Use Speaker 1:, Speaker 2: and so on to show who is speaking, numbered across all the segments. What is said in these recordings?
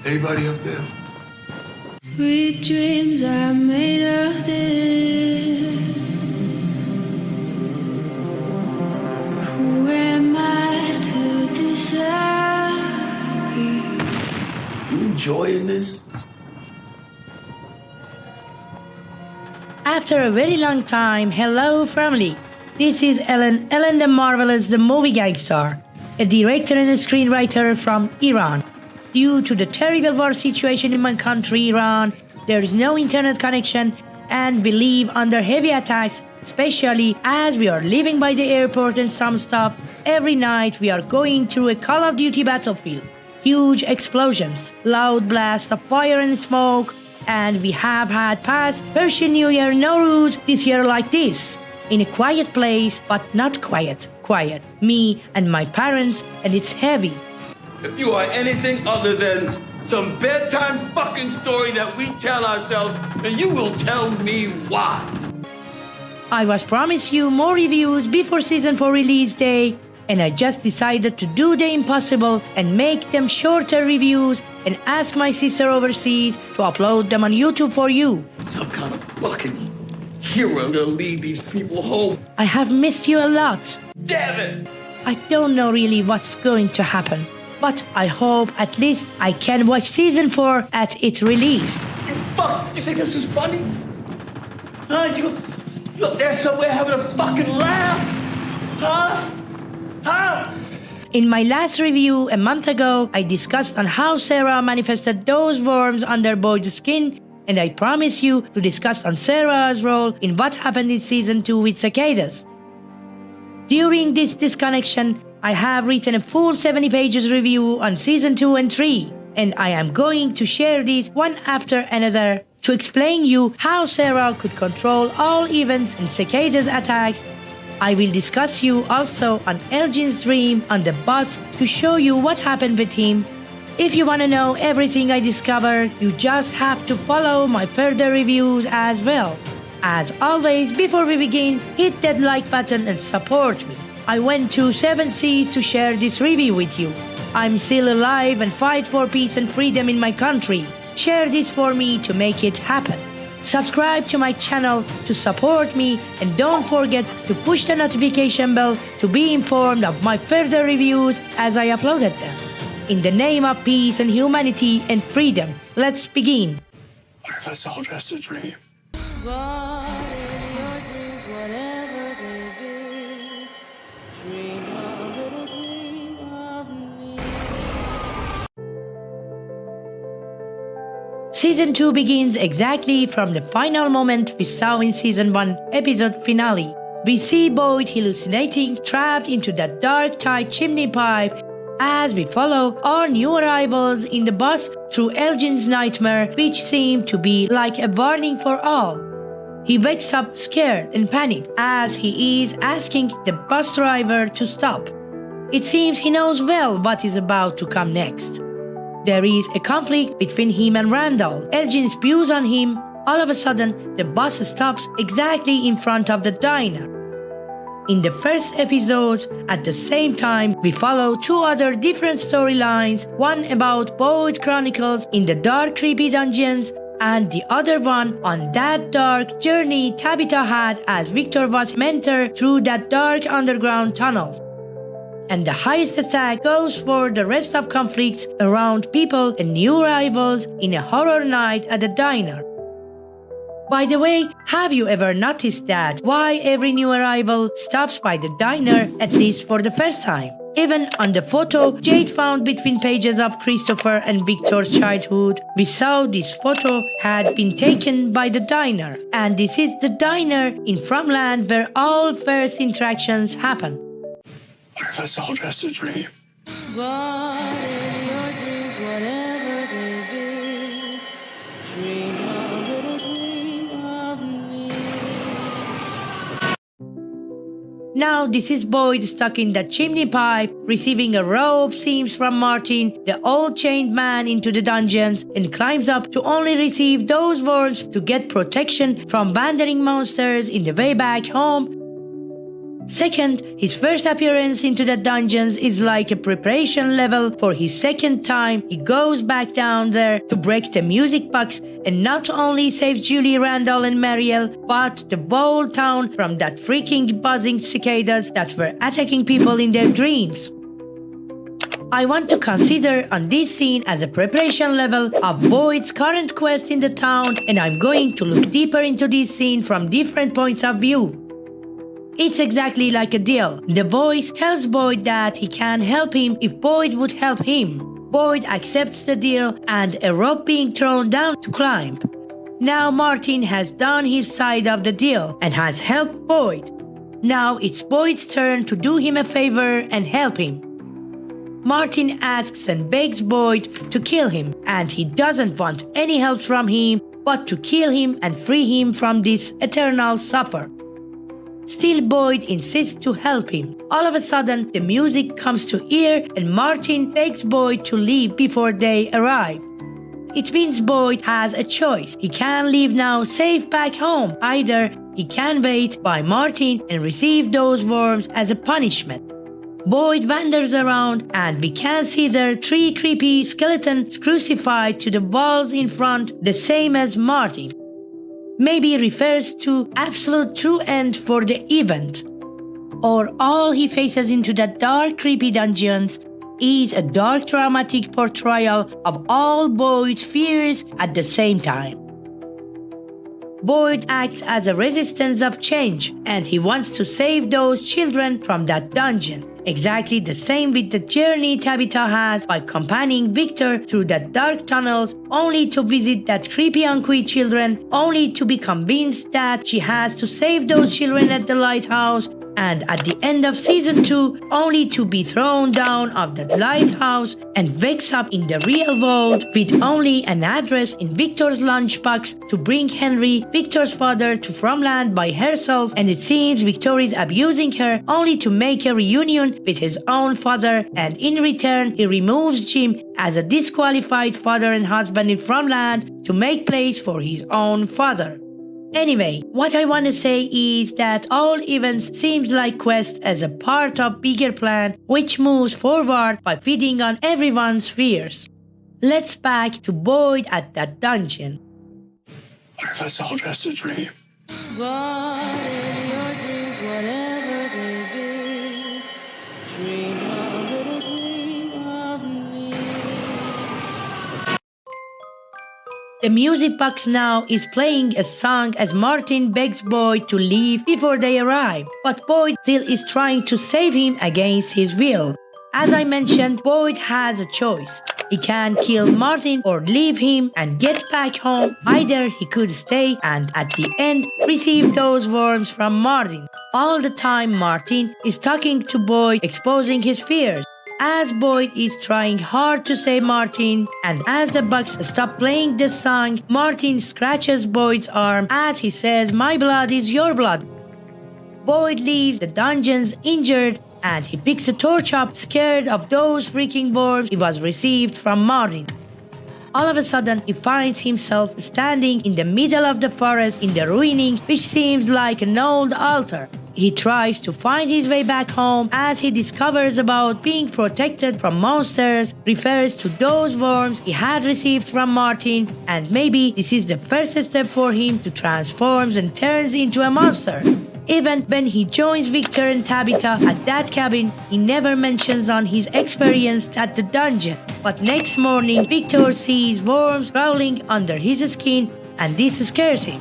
Speaker 1: Anybody up there?
Speaker 2: Sweet dreams are made of this. Who am I to disagree?
Speaker 1: You enjoying this?
Speaker 3: After a very long time, hello family. This is Ellen the Marvelous, the movie gangster, a director and a screenwriter from Iran. Due to the terrible war situation in my country, Iran, there is no internet connection and we live under heavy attacks, especially as we are living by the airport and some stuff. Every night we are going through a Call of Duty battlefield. Huge explosions, loud blasts of fire and smoke, and we have had past Persian New Year Nowruz this year like this. In a quiet place, but not quiet. Me and my parents, and it's heavy.
Speaker 4: If you are anything other than some bedtime fucking story that we tell ourselves, then you will tell me why.
Speaker 3: I was promised you more reviews before season 4 release day, and I just decided to do the impossible and make them shorter reviews and ask my sister overseas to upload them on YouTube for you.
Speaker 4: Some kind of fucking hero gonna lead these people home.
Speaker 3: I have missed you a lot.
Speaker 4: Damn it!
Speaker 3: I don't know really what's going to happen, but I hope at least I can watch season 4 at its release.
Speaker 4: Fuck! You think this is funny? Huh? You up there somewhere having a fucking laugh? Huh?
Speaker 3: In my last review a month ago, I discussed on how Sarah manifested those worms under Boyd's skin, and I promise you to discuss on Sarah's role in what happened in season 2 with Saccades. During this disconnection, I have written a full 70 pages review on season 2 and 3, and I am going to share these one after another to explain you how Sarah could control all events in Saccades' attacks. I will discuss you also on Elgin's dream on the bus to show you what happened with him. If you want to know everything I discovered, you just have to follow my further reviews as well. As always, before we begin, hit that like button and support me. I went to 7 seas to share this review with you. I'm still alive and fight for peace and freedom in my country. Share this for me to make it happen. Subscribe to my channel to support me, and don't forget to push the notification bell to be informed of my further reviews as I uploaded them. In the name of peace and humanity and freedom, let's begin.
Speaker 1: What if it's all just a dream?
Speaker 2: But in your dreams, whatever they be, dream a little dream of me.
Speaker 3: Season 2 begins exactly from the final moment we saw in Season 1 episode finale. We see Boyd hallucinating, trapped into that dark, tight chimney pipe as we follow our new arrivals in the bus through Elgin's nightmare, which seemed to be like a warning for all. He wakes up scared and panicked as he is asking the bus driver to stop. It seems he knows well what is about to come next. There is a conflict between him and Randall. Elgin spews on him. All of a sudden, the bus stops exactly in front of the diner. In the first episodes, at the same time, we follow 2 other different storylines, one about Boyd Chronicles in the dark creepy dungeons, and the other one on that dark journey Tabitha had as Victor was mentor through that dark underground tunnel. And the highest attack goes for the rest of conflicts around people and new arrivals in a horror night at the diner. By the way, have you ever noticed that why every new arrival stops by the diner at least for the first time? Even on the photo Jade found between pages of Christopher and Victor's childhood, we saw this photo had been taken by the diner. And this is the diner in Fromland where all first interactions happen.
Speaker 1: What if it's all just a dream?
Speaker 2: But in your dreams, whatever they be, dream a little dream of me.
Speaker 3: Now this is Boyd stuck in that chimney pipe, receiving a rope seams from Martin, the old chained man, into the dungeons, and climbs up to only receive those worms to get protection from wandering monsters in the way back home. Second, his first appearance into the dungeons is like a preparation level for his second time. He goes back down there to break the music box and not only saves Julie, Randall and Mariel, but the whole town from that freaking buzzing cicadas that were attacking people in their dreams. I want to consider on this scene as a preparation level of Boyd's current quest in the town, and I'm going to look deeper into this scene from different points of view. It's exactly like a deal. The voice tells Boyd that he can help him if Boyd would help him. Boyd accepts the deal and a rope being thrown down to climb. Now Martin has done his side of the deal and has helped Boyd. Now it's Boyd's turn to do him a favor and help him. Martin asks and begs Boyd to kill him, and he doesn't want any help from him but to kill him and free him from this eternal suffer. Still, Boyd insists to help him. All of a sudden, the music comes to ear and Martin begs Boyd to leave before they arrive. It means Boyd has a choice. He can leave now safe back home. Either he can wait by Martin and receive those worms as a punishment. Boyd wanders around and we can see there 3 creepy skeletons crucified to the walls in front, the same as Martin. Maybe refers to absolute true end for the event. Or all he faces into that dark creepy dungeons is a dark traumatic portrayal of all Boyd's fears at the same time. Boyd acts as a resistance of change and he wants to save those children from that dungeon. Exactly the same with the journey Tabitha has by accompanying Victor through that dark tunnels only to visit that creepy uncle children, only to be convinced that she has to save those children at the lighthouse, and at the end of season 2 only to be thrown down of that lighthouse and wakes up in the real world with only an address in Victor's lunchbox to bring Henry, Victor's father, to Farmland by herself, and it seems Victor is abusing her only to make a reunion with his own father, and in return he removes Jim as a disqualified father and husband in Farmland to make place for his own father. Anyway, what I want to say is that all events seems like quest as a part of bigger plan which moves forward by feeding on everyone's fears. Let's back to Boyd at that dungeon.
Speaker 1: What if it's all just a dream?
Speaker 2: But in your dreams, whatever they be, dream a little dream of me.
Speaker 3: The music box now is playing a song as Martin begs Boyd to leave before they arrive, but Boyd still is trying to save him against his will. As I mentioned, Boyd has a choice. He can kill Martin or leave him and get back home. Either he could stay and at the end receive those worms from Martin. All the time Martin is talking to Boyd, exposing his fears. As Boyd is trying hard to save Martin, and as the box stops playing the song, Martin scratches Boyd's arm as he says, "My blood is your blood." Boyd leaves the dungeons injured and he picks a torch up, scared of those freaking worms he was received from Martin. All of a sudden, he finds himself standing in the middle of the forest in the ruining, which seems like an old altar. He tries to find his way back home as he discovers about being protected from monsters, refers to those worms he had received from Martin, and maybe this is the first step for him to transform and turns into a monster. Even when he joins Victor and Tabitha at that cabin, he never mentions on his experience at the dungeon. But next morning, Victor sees worms crawling under his skin and this scares him.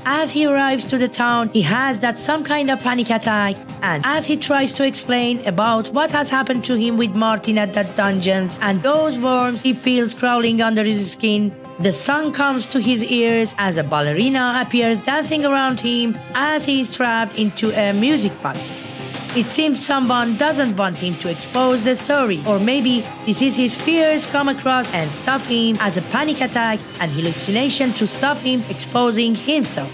Speaker 3: As he arrives to the town, he has that some kind of panic attack, and as he tries to explain about what has happened to him with Martin at that dungeons and those worms he feels crawling under his skin, the song comes to his ears as a ballerina appears dancing around him as he is trapped into a music box. It seems someone doesn't want him to expose the story, or maybe this is his fears come across and stop him as a panic attack and hallucination to stop him exposing himself.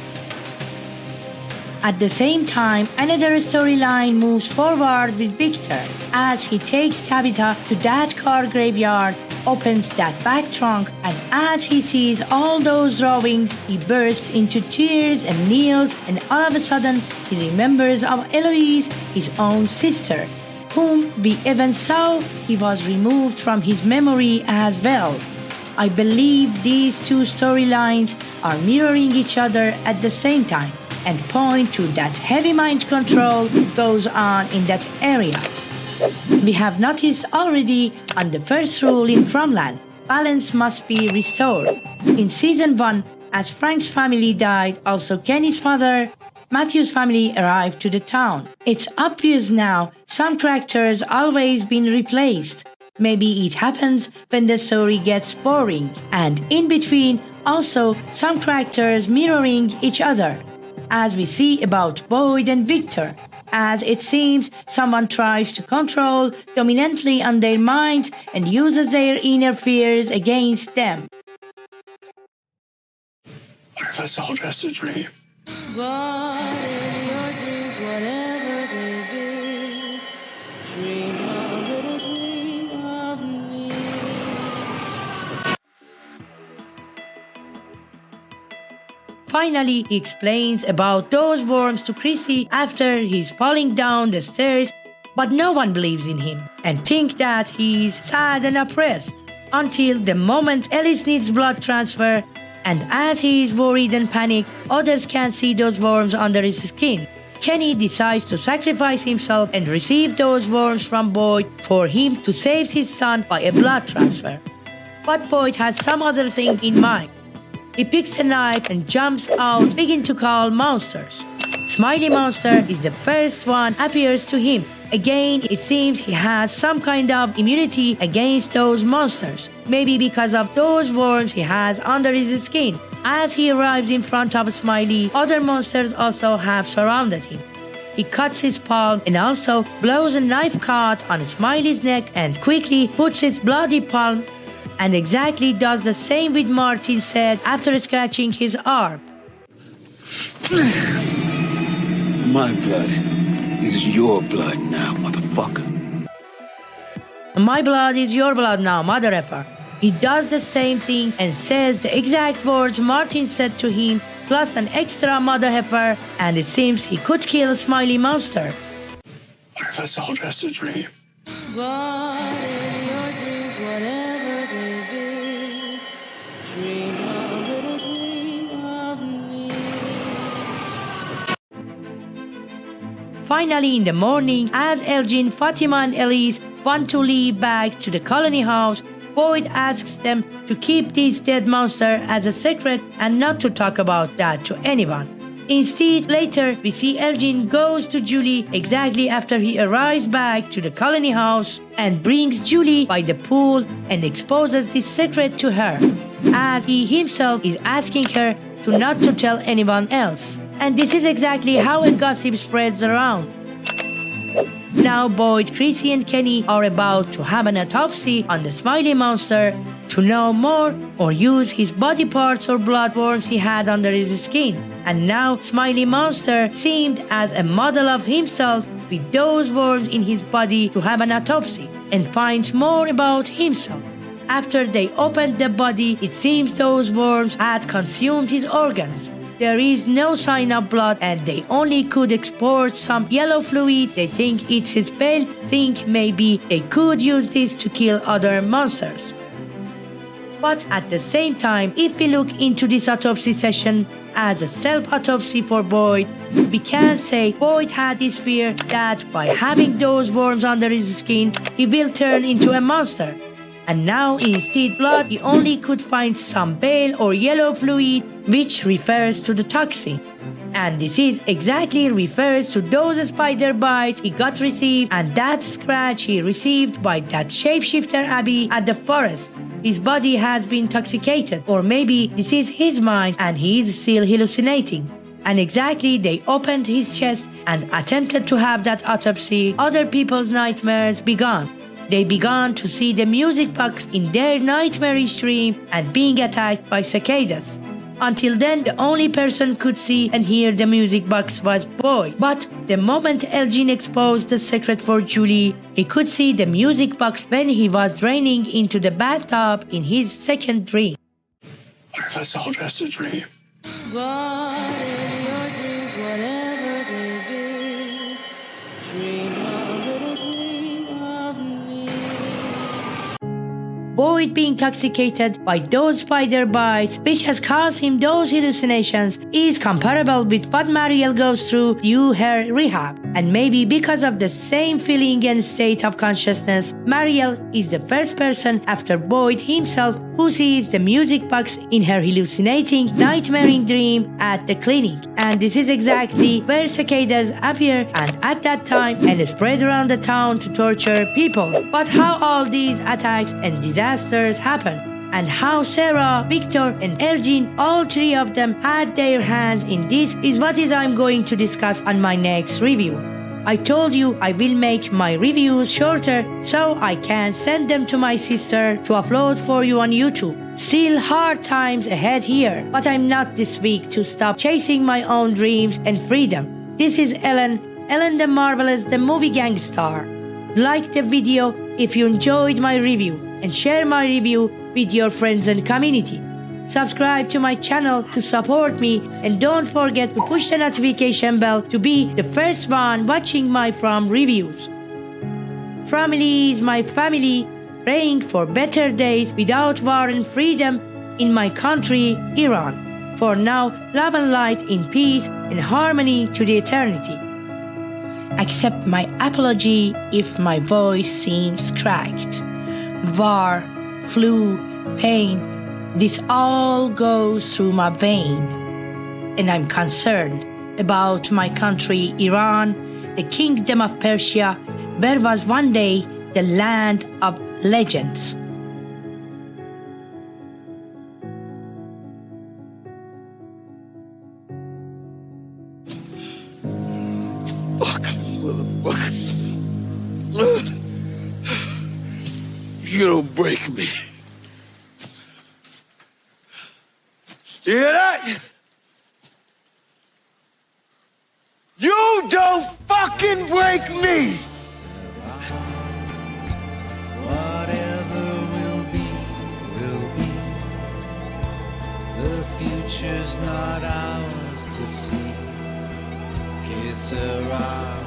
Speaker 3: At the same time, another storyline moves forward with Victor as he takes Tabitha to that car graveyard opens that back trunk, and as he sees all those drawings, he bursts into tears and kneels, and all of a sudden he remembers of Eloise, his own sister, whom we even saw he was removed from his memory as well. I believe these two storylines are mirroring each other at the same time and point to that heavy mind control goes on in that area. We have noticed already on the first rule in Fromland, balance must be restored. In season 1, as Frank's family died, also Kenny's father, Matthew's family arrived to the town. It's obvious now some characters always been replaced. Maybe it happens when the story gets boring, and in between also some characters mirroring each other, as we see about Boyd and Victor, as it seems someone tries to control dominantly on their minds and uses their inner fears against them.
Speaker 1: What if it's all just a dream?
Speaker 2: But in your dreams, whatever they be, dream a little dream of me.
Speaker 3: Finally, he explains about those worms to Chrissy after he's falling down the stairs, but no one believes in him and think that he's sad and oppressed until the moment Ellis needs blood transfer, and as he is worried and panicked, others can't see those worms under his skin. Kenny decides to sacrifice himself and receive those worms from Boyd for him to save his son by a blood transfer. But Boyd has some other thing in mind. He picks a knife and jumps out, begin to call monsters. Smiley Monster is the first one appears to him. Again, it seems he has some kind of immunity against those monsters. Maybe because of those worms he has under his skin. As he arrives in front of Smiley, other monsters also have surrounded him. He cuts his palm and also blows a knife cut on Smiley's neck and quickly puts his bloody palm and exactly does the same with Martin said after scratching his arm.
Speaker 5: My blood is your blood now, motherfucker.
Speaker 3: My blood is your blood now, mother effer. He does the same thing and says the exact words Martin said to him, plus an extra mother heifer, and it seems he could kill Smiley Monster.
Speaker 1: What if it's all just a dream?
Speaker 2: But in your dreams, whatever they be, dream a little dream of me.
Speaker 3: Finally, in the morning, as Elgin, Fatima, and Elise want to leave back to the colony house, Boyd asks them to keep this dead monster as a secret and not to talk about that to anyone. Instead, later, we see Elgin goes to Julie exactly after he arrives back to the colony house and brings Julie by the pool and exposes this secret to her, as he himself is asking her to not to tell anyone else. And this is exactly how a gossip spreads around. Now Boyd, Chrissy, and Kenny are about to have an autopsy on the Smiley Monster to know more or use his body parts or blood worms he had under his skin. And now Smiley Monster seemed as a model of himself with those worms in his body to have an autopsy and finds more about himself. After they opened the body, it seems those worms had consumed his organs. There is no sign of blood and they only could export some yellow fluid. They think it's his bell, think maybe they could use this to kill other monsters. But at the same time, if we look into this autopsy session as a self-autopsy for Boyd, we can say Boyd had this fear that by having those worms under his skin, he will turn into a monster. And now instead blood, he only could find some bale or yellow fluid, which refers to the toxin. And this is exactly refers to those spider bites he got received and that scratch he received by that shapeshifter Abby at the forest. His body has been intoxicated, or maybe this is his mind and he is still hallucinating. And exactly they opened his chest and attempted to have that autopsy. Other people's nightmares began. They began to see the music box in their nightmarish dream and being attacked by Saccades. Until then, the only person could see and hear the music box was Boyd. But the moment Elgin exposed the secret for Julie, he could see the music box when he was draining into the bathtub in his second dream.
Speaker 1: What if it's all just a dream?
Speaker 2: But in your dreams, whatever they be, dream a little dream of me.
Speaker 3: Boyd being intoxicated by those spider bites which has caused him those hallucinations is comparable with what Mariel goes through due her rehab. And maybe because of the same feeling and state of consciousness, Mariel is the first person after Boyd himself who sees the music box in her hallucinating, nightmaring dream at the clinic. And this is exactly where Saccades appear and at that time and spread around the town to torture people. But how all these attacks and disasters happen, and how Sarah, Victor and Elgin, all three of them had their hands in this is what I'm going to discuss on my next review. I told you I will make my reviews shorter so I can send them to my sister to upload for you on YouTube. Still hard times ahead here, but I'm not this weak to stop chasing my own dreams and freedom. This is Ellen the Marvelous, the movie gang star. Like the video if you enjoyed my review and share my review with your friends and community. Subscribe to my channel to support me and don't forget to push the notification bell to be the first one watching my From reviews. Family is my family, praying for better days without war and freedom in my country, Iran. For now, love and light in peace and harmony to the eternity. Accept my apology if my voice seems cracked. War, flu, pain, this all goes through my vein. And I'm concerned about my country, Iran, the kingdom of Persia, where was one day the land of legends.
Speaker 5: Fuck, motherfucker. You don't break me. You hear that? You don't fucking break me!
Speaker 6: Whatever will be, will be. The future's not ours to see. Que sera?